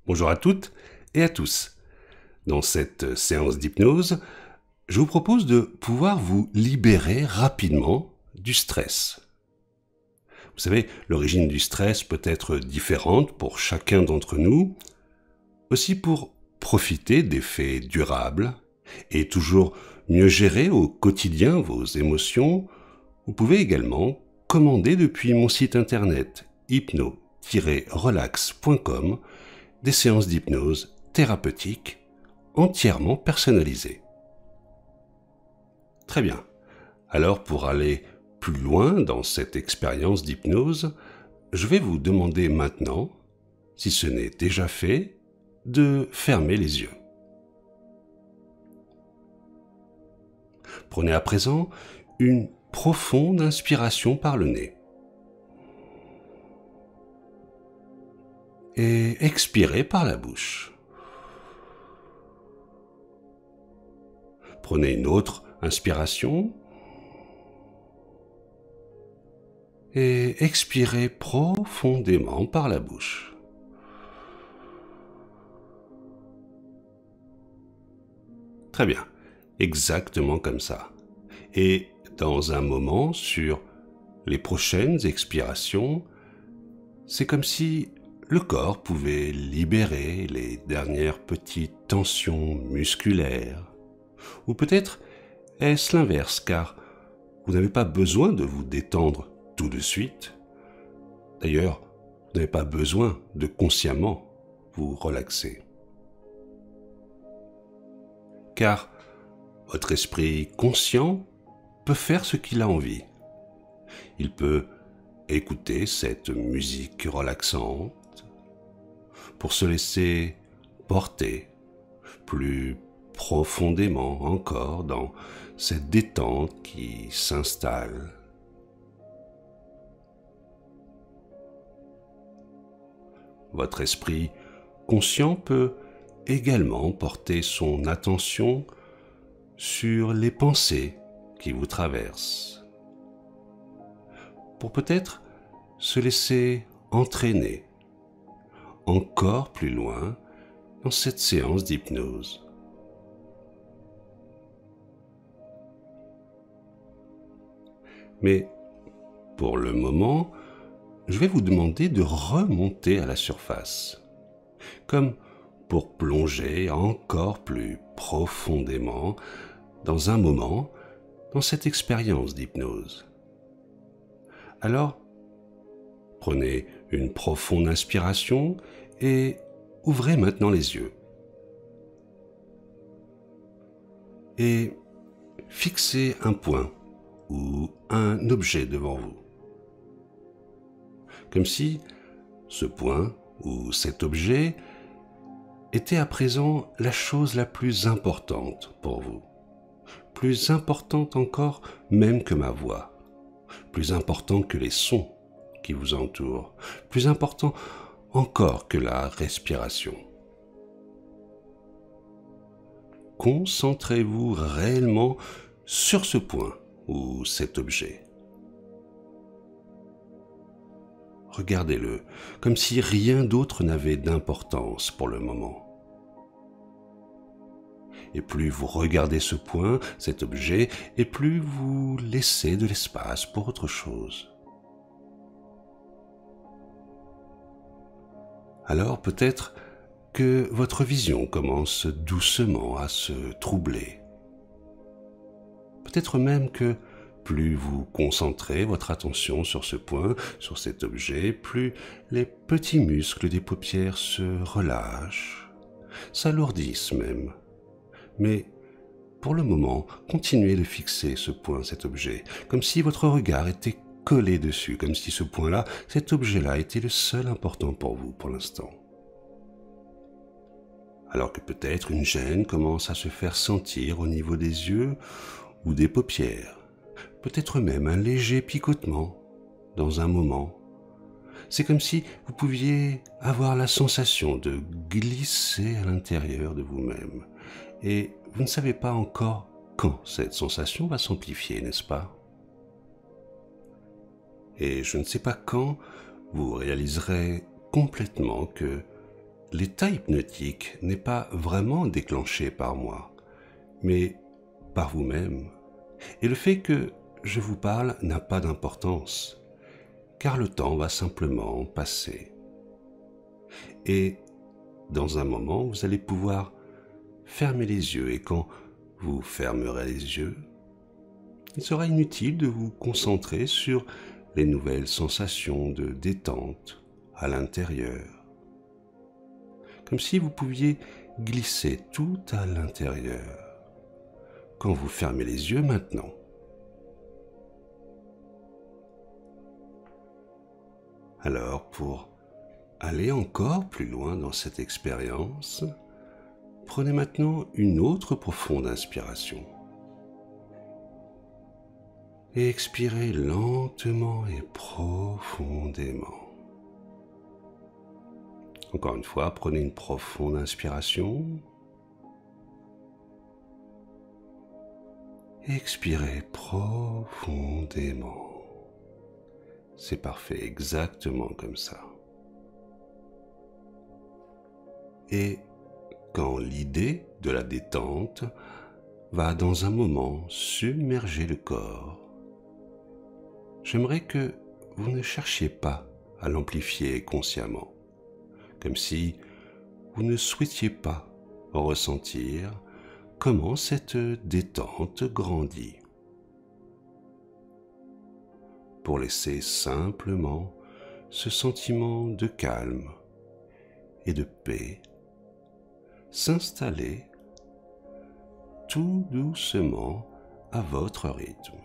Bonjour à toutes et à tous. Dans cette séance d'hypnose, je vous propose de pouvoir vous libérer rapidement du stress. Vous savez, l'origine du stress peut être différente pour chacun d'entre nous. Aussi pour profiter d'effets durables et toujours mieux gérer au quotidien vos émotions, vous pouvez également commander depuis mon site internet hypno-relax.com des séances d'hypnose thérapeutique entièrement personnalisées. Très bien. Alors pour aller plus loin dans cette expérience d'hypnose, je vais vous demander maintenant, si ce n'est déjà fait, de fermer les yeux. Prenez à présent une profonde inspiration par le nez. Et expirez par la bouche. Prenez une autre inspiration et expirez profondément par la bouche. Très bien, exactement comme ça. Et dans un moment, sur les prochaines expirations, c'est comme si le corps pouvait libérer les dernières petites tensions musculaires. Ou peut-être est-ce l'inverse, car vous n'avez pas besoin de vous détendre tout de suite. D'ailleurs, vous n'avez pas besoin de consciemment vous relaxer. Car votre esprit conscient peut faire ce qu'il a envie. Il peut écouter cette musique relaxante pour se laisser porter plus profondément encore dans cette détente qui s'installe. Votre esprit conscient peut également porter son attention sur les pensées qui vous traversent, pour peut-être se laisser entraîner encore plus loin dans cette séance d'hypnose. Mais pour le moment, je vais vous demander de remonter à la surface, comme pour plonger encore plus profondément dans un moment dans cette expérience d'hypnose. Alors, prenez une profonde inspiration et ouvrez maintenant les yeux. Et fixez un point ou un objet devant vous. Comme si ce point ou cet objet était à présent la chose la plus importante pour vous. Plus importante encore même que ma voix. Plus important que les sons qui vous entourent. Plus important encore que la respiration. Concentrez-vous réellement sur ce point ou cet objet. Regardez-le, comme si rien d'autre n'avait d'importance pour le moment. Et plus vous regardez ce point, cet objet, et plus vous laissez de l'espace pour autre chose. Alors peut-être que votre vision commence doucement à se troubler. Peut-être même que plus vous concentrez votre attention sur ce point, sur cet objet, plus les petits muscles des paupières se relâchent, s'alourdissent même. Mais pour le moment, continuez de fixer ce point, cet objet, comme si votre regard était collé dessus, comme si ce point-là, cet objet-là était le seul important pour vous pour l'instant. Alors que peut-être une gêne commence à se faire sentir au niveau des yeux ou des paupières, peut-être même un léger picotement dans un moment. C'est comme si vous pouviez avoir la sensation de glisser à l'intérieur de vous-même. Et vous ne savez pas encore quand cette sensation va s'amplifier, n'est-ce pas? Et je ne sais pas quand vous réaliserez complètement que l'état hypnotique n'est pas vraiment déclenché par moi, mais par vous-même. Et le fait que je vous parle n'a pas d'importance, car le temps va simplement passer. Et dans un moment, vous allez pouvoir fermer les yeux, et quand vous fermerez les yeux, il sera inutile de vous concentrer sur les nouvelles sensations de détente à l'intérieur. Comme si vous pouviez glisser tout à l'intérieur quand vous fermez les yeux maintenant. Alors, pour aller encore plus loin dans cette expérience, prenez maintenant une autre profonde inspiration. Et expirez lentement et profondément. Encore une fois, prenez une profonde inspiration. Et expirez profondément. C'est parfait, exactement comme ça. Et quand l'idée de la détente va dans un moment submerger le corps, j'aimerais que vous ne cherchiez pas à l'amplifier consciemment, comme si vous ne souhaitiez pas ressentir comment cette détente grandit. Pour laisser simplement ce sentiment de calme et de paix s'installer tout doucement à votre rythme.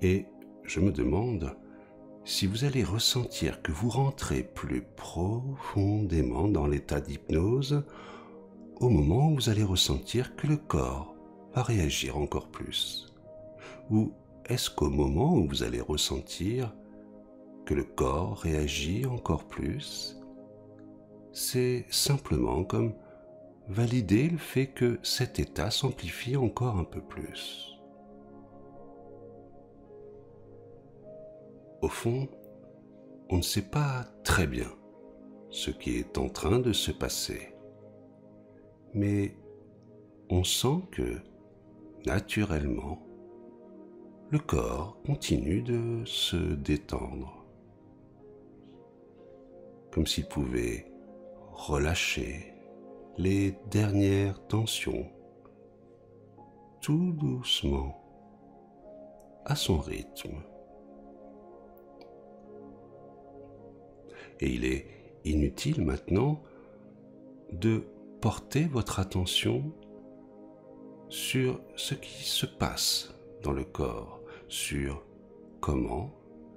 Et je me demande si vous allez ressentir que vous rentrez plus profondément dans l'état d'hypnose au moment où vous allez ressentir que le corps va réagir encore plus. Ou est-ce qu'au moment où vous allez ressentir que le corps réagit encore plus, c'est simplement comme valider le fait que cet état s'amplifie encore un peu plus. Au fond, on ne sait pas très bien ce qui est en train de se passer, mais on sent que, naturellement, le corps continue de se détendre, comme s'il pouvait relâcher les dernières tensions, tout doucement, à son rythme. Et il est inutile maintenant de porter votre attention sur ce qui se passe dans le corps, sur comment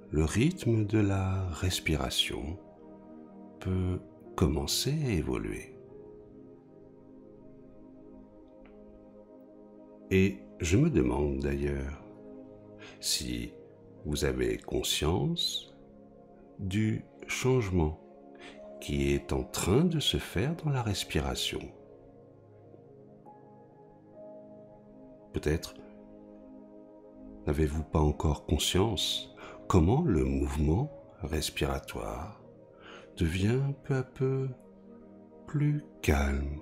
le rythme de la respiration peut commencer à évoluer. Et je me demande d'ailleurs si vous avez conscience du changement qui est en train de se faire dans la respiration. Peut-être n'avez-vous pas encore conscience comment le mouvement respiratoire devient peu à peu plus calme,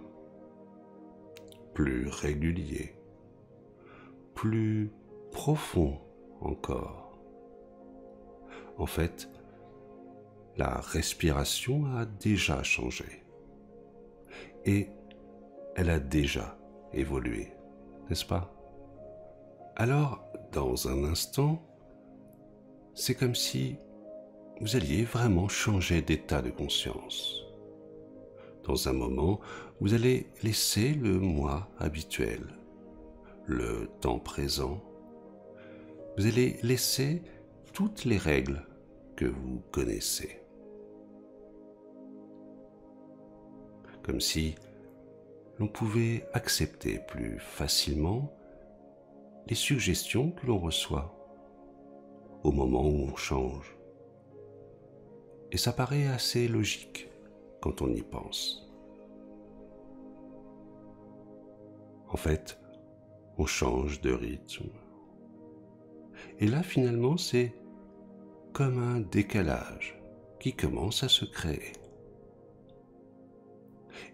plus régulier, plus profond encore. En fait, la respiration a déjà changé et elle a déjà évolué, n'est-ce pas? Alors, dans un instant, c'est comme si vous alliez vraiment changer d'état de conscience. Dans un moment, vous allez laisser le moi habituel, le temps présent. Vous allez laisser toutes les règles que vous connaissez. Comme si l'on pouvait accepter plus facilement les suggestions que l'on reçoit au moment où on change. Et ça paraît assez logique quand on y pense. En fait, on change de rythme. Et là, finalement, c'est comme un décalage qui commence à se créer.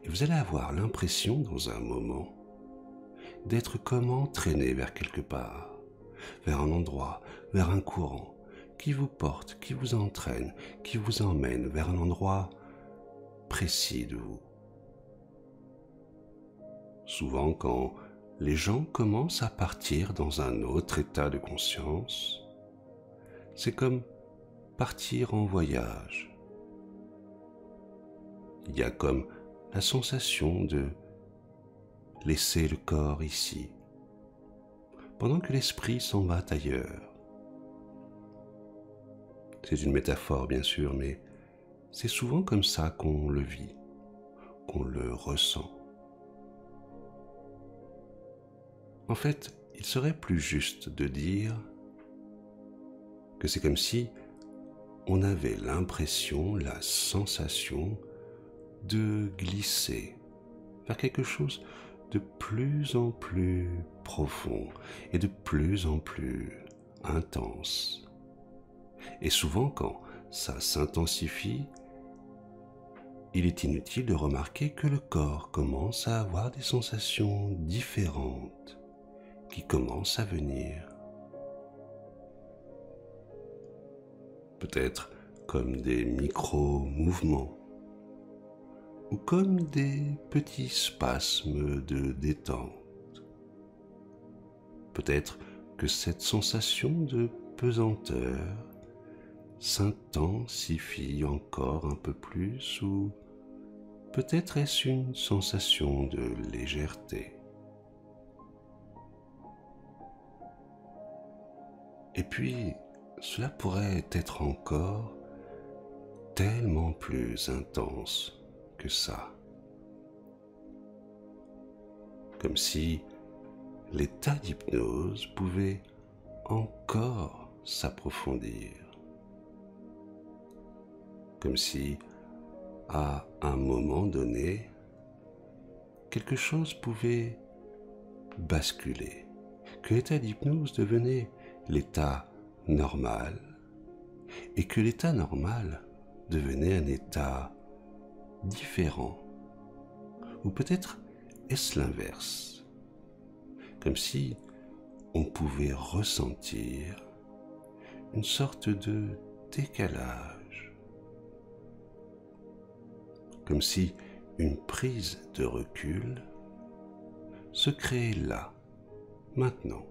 Et vous allez avoir l'impression dans un moment d'être comme entraîné vers quelque part, vers un endroit, vers un courant qui vous porte, qui vous entraîne, qui vous emmène vers un endroit précis de vous. Souvent, quand les gens commencent à partir dans un autre état de conscience, c'est comme partir en voyage. Il y a comme la sensation de laisser le corps ici, pendant que l'esprit s'en va ailleurs. C'est une métaphore bien sûr, mais c'est souvent comme ça qu'on le vit, qu'on le ressent. En fait, il serait plus juste de dire que c'est comme si on avait l'impression, la sensation de glisser vers quelque chose de plus en plus profond et de plus en plus intense. Et souvent, quand ça s'intensifie, il est inutile de remarquer que le corps commence à avoir des sensations différentes qui commencent à venir. Peut-être comme des micro-mouvements ou comme des petits spasmes de détente. Peut-être que cette sensation de pesanteur s'intensifie encore un peu plus, ou peut-être est-ce une sensation de légèreté. Et puis, cela pourrait être encore tellement plus intense que ça. Comme si l'état d'hypnose pouvait encore s'approfondir. Comme si, à un moment donné, quelque chose pouvait basculer, que l'état d'hypnose devenait l'état normal, et que l'état normal devenait un état différent. Ou peut-être est-ce l'inverse, comme si on pouvait ressentir une sorte de décalage, comme si une prise de recul se créait là, maintenant.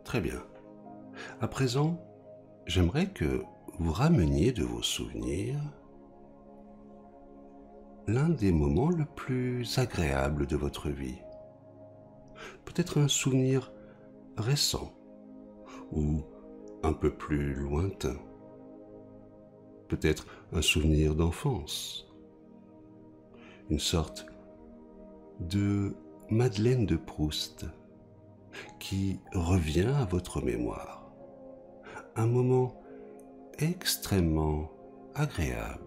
Très bien. À présent, j'aimerais que vous rameniez de vos souvenirs l'un des moments le plus agréables de votre vie. Peut-être un souvenir récent ou un peu plus lointain. Peut-être un souvenir d'enfance. Une sorte de Madeleine de Proust qui revient à votre mémoire. Un moment extrêmement agréable.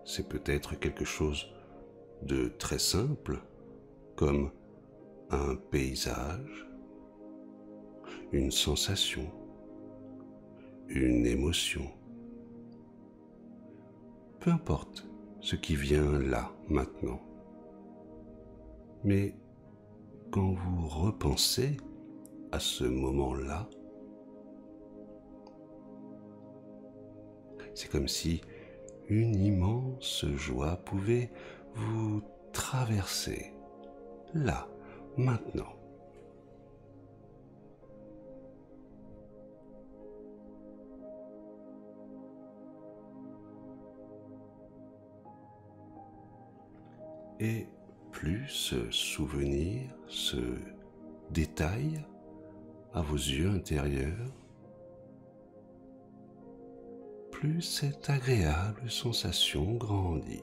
C'est peut-être quelque chose de très simple, comme un paysage, une sensation, une émotion. Peu importe ce qui vient là, maintenant. Mais quand vous repensez à ce moment-là, c'est comme si une immense joie pouvait vous traverser, là, maintenant. Et plus ce souvenir se détaille à vos yeux intérieurs, plus cette agréable sensation grandit.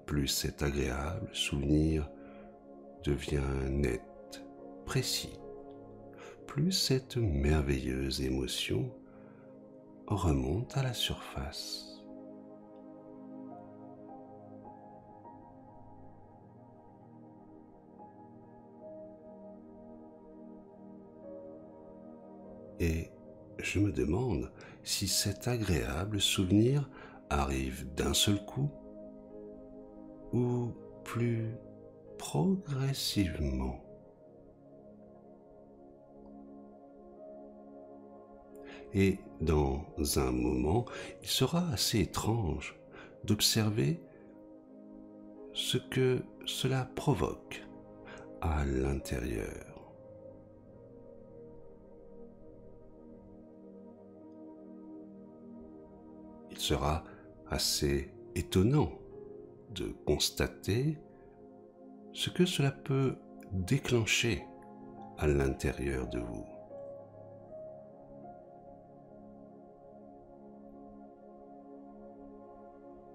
Plus cet agréable souvenir devient net, précis. Plus cette merveilleuse émotion remonte à la surface. Et je me demande si cet agréable souvenir arrive d'un seul coup ou plus progressivement. Et dans un moment, il sera assez étrange d'observer ce que cela provoque à l'intérieur. Il sera assez étonnant de constater ce que cela peut déclencher à l'intérieur de vous.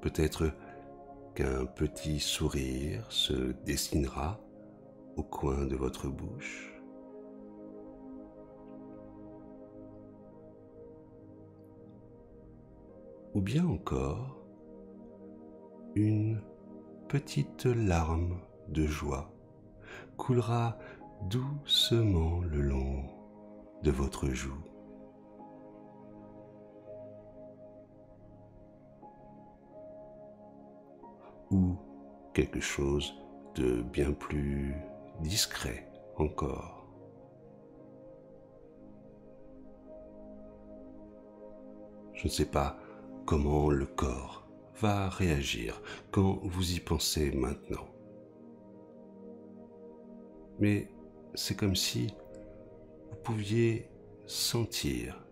Peut-être qu'un petit sourire se dessinera au coin de votre bouche. Ou bien encore, une petite larme de joie coulera doucement le long de votre joue. Ou quelque chose de bien plus discret encore. Je ne sais pas comment le corps va réagir quand vous y pensez maintenant. Mais c'est comme si vous pouviez sentir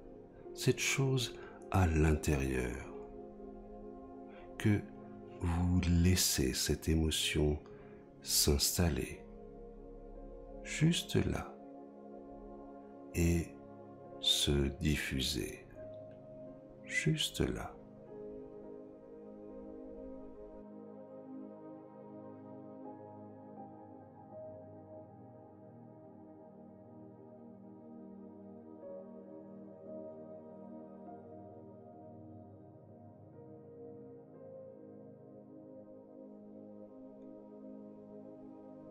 cette chose à l'intérieur, que vous laissez cette émotion s'installer juste là et se diffuser juste là.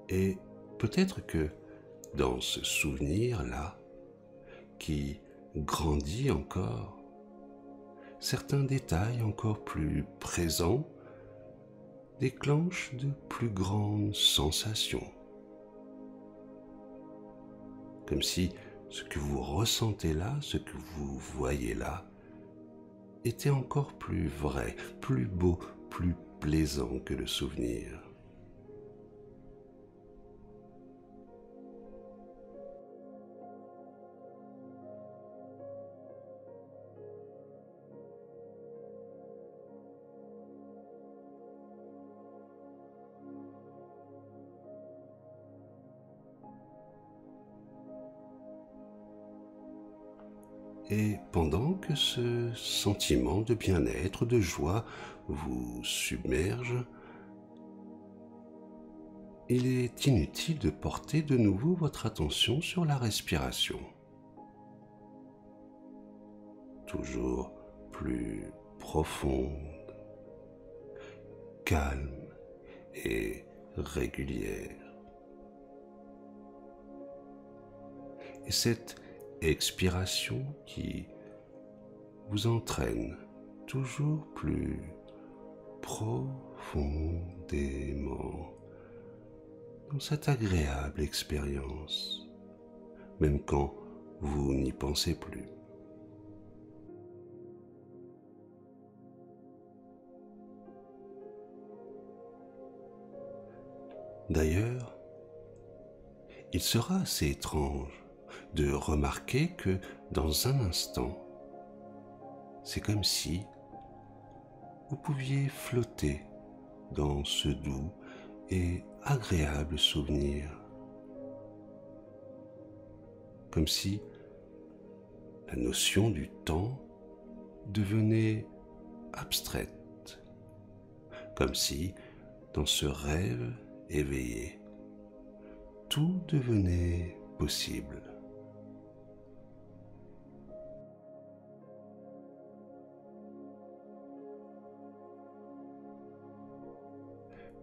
Et peut-être que dans ce souvenir-là, qui grandit encore, certains détails encore plus présents déclenchent de plus grandes sensations. Comme si ce que vous ressentez là, ce que vous voyez là, était encore plus vrai, plus beau, plus plaisant que le souvenir. Et pendant que ce sentiment de bien-être, de joie vous submerge, il est inutile de porter de nouveau votre attention sur la respiration. Toujours plus profonde, calme et régulière. Et cette expiration qui vous entraîne toujours plus profondément dans cette agréable expérience, même quand vous n'y pensez plus. D'ailleurs, il sera assez étrange de remarquer que dans un instant, c'est comme si vous pouviez flotter dans ce doux et agréable souvenir, comme si la notion du temps devenait abstraite, comme si dans ce rêve éveillé, tout devenait possible.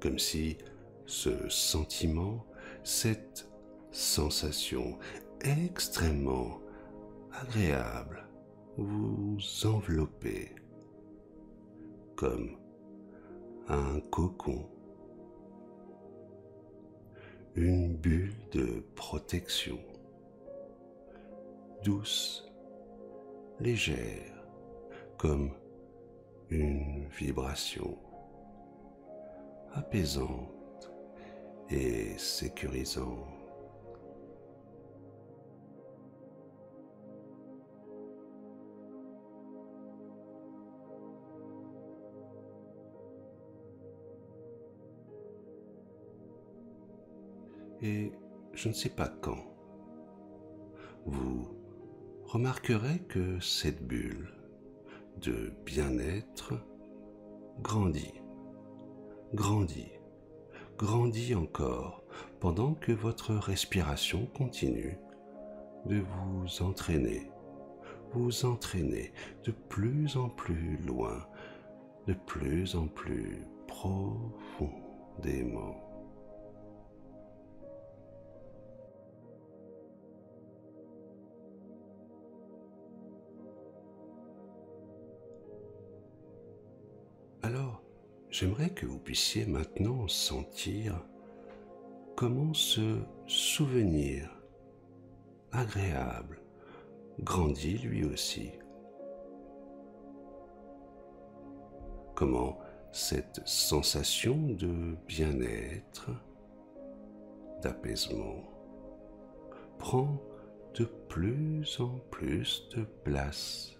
Comme si ce sentiment, cette sensation extrêmement agréable vous envelopper comme un cocon, une bulle de protection, douce, légère, comme une vibration apaisante et sécurisante. Et je ne sais pas quand, vous remarquerez que cette bulle de bien-être grandit, grandit, grandit encore pendant que votre respiration continue de vous entraîner de plus en plus loin, de plus en plus profondément. Alors, j'aimerais que vous puissiez maintenant sentir comment ce souvenir agréable grandit lui aussi. Comment cette sensation de bien-être, d'apaisement, prend de plus en plus de place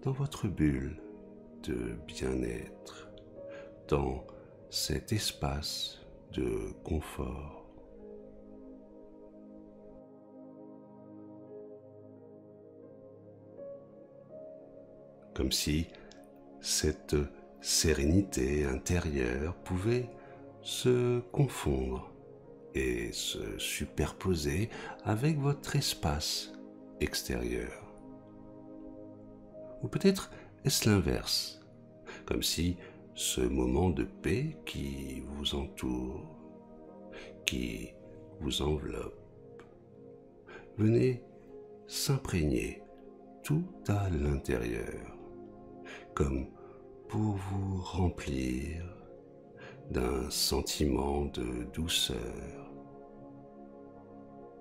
dans votre bulle de bien-être, dans cet espace de confort. Comme si cette sérénité intérieure pouvait se confondre et se superposer avec votre espace extérieur. Ou peut-être est-ce l'inverse, comme si ce moment de paix qui vous entoure, qui vous enveloppe, venait s'imprégner tout à l'intérieur, comme pour vous remplir d'un sentiment de douceur,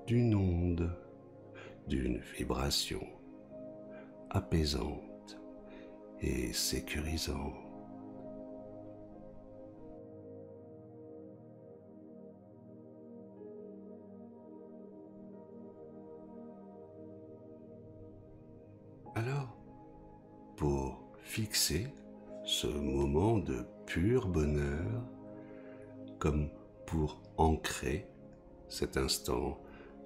d'une onde, d'une vibration apaisante et sécurisante. Alors, pour fixer ce moment de pur bonheur, comme pour ancrer cet instant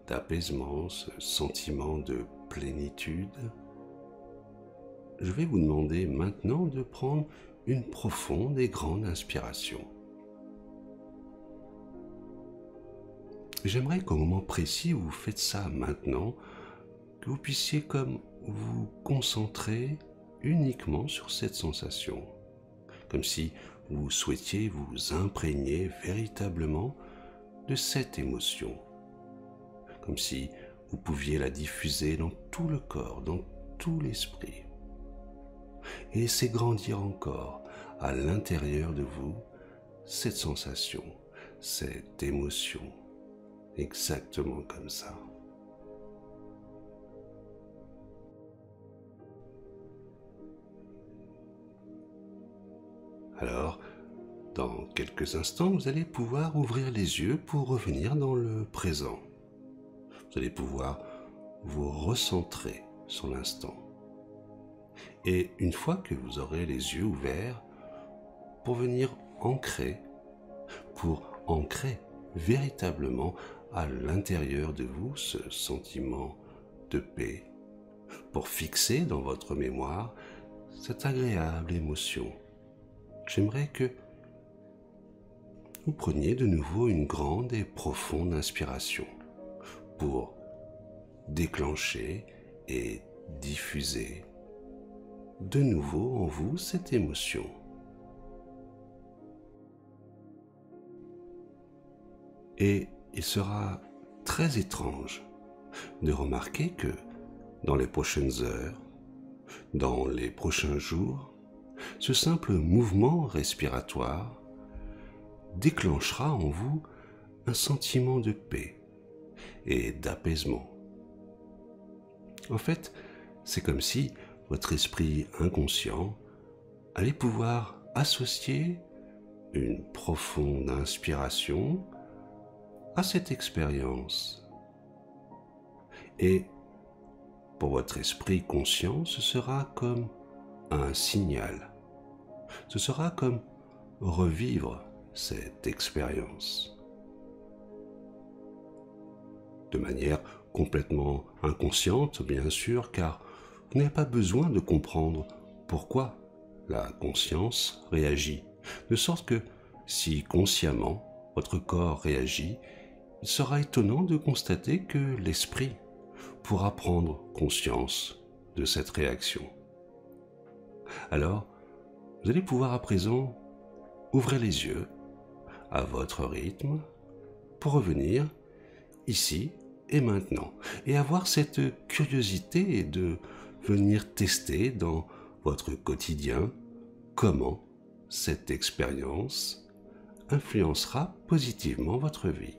d'apaisement, ce sentiment de plénitude, je vais vous demander maintenant de prendre une profonde et grande inspiration. J'aimerais qu'au moment précis où vous faites ça maintenant, que vous puissiez comme vous concentrer uniquement sur cette sensation, comme si vous souhaitiez vous imprégner véritablement de cette émotion, comme si vous pouviez la diffuser dans tout le corps, dans tout l'esprit, et laisser grandir encore à l'intérieur de vous cette sensation, cette émotion, exactement comme ça. Alors, dans quelques instants, vous allez pouvoir ouvrir les yeux pour revenir dans le présent. Vous allez pouvoir vous recentrer sur l'instant. Et une fois que vous aurez les yeux ouverts, pour venir pour ancrer véritablement à l'intérieur de vous ce sentiment de paix, pour fixer dans votre mémoire cette agréable émotion. J'aimerais que vous preniez de nouveau une grande et profonde inspiration pour déclencher et diffuser de nouveau en vous cette émotion. Et il sera très étrange de remarquer que dans les prochaines heures, dans les prochains jours, ce simple mouvement respiratoire déclenchera en vous un sentiment de paix et d'apaisement. En fait, c'est comme si votre esprit inconscient allait pouvoir associer une profonde inspiration à cette expérience. Et pour votre esprit conscient, ce sera comme un signal. Ce sera comme revivre cette expérience. De manière complètement inconsciente, bien sûr, car vous n'avez pas besoin de comprendre pourquoi la conscience réagit. De sorte que, si consciemment votre corps réagit, il sera étonnant de constater que l'esprit pourra prendre conscience de cette réaction. Alors, vous allez pouvoir à présent ouvrir les yeux à votre rythme pour revenir ici et maintenant et avoir cette curiosité de venir tester dans votre quotidien comment cette expérience influencera positivement votre vie.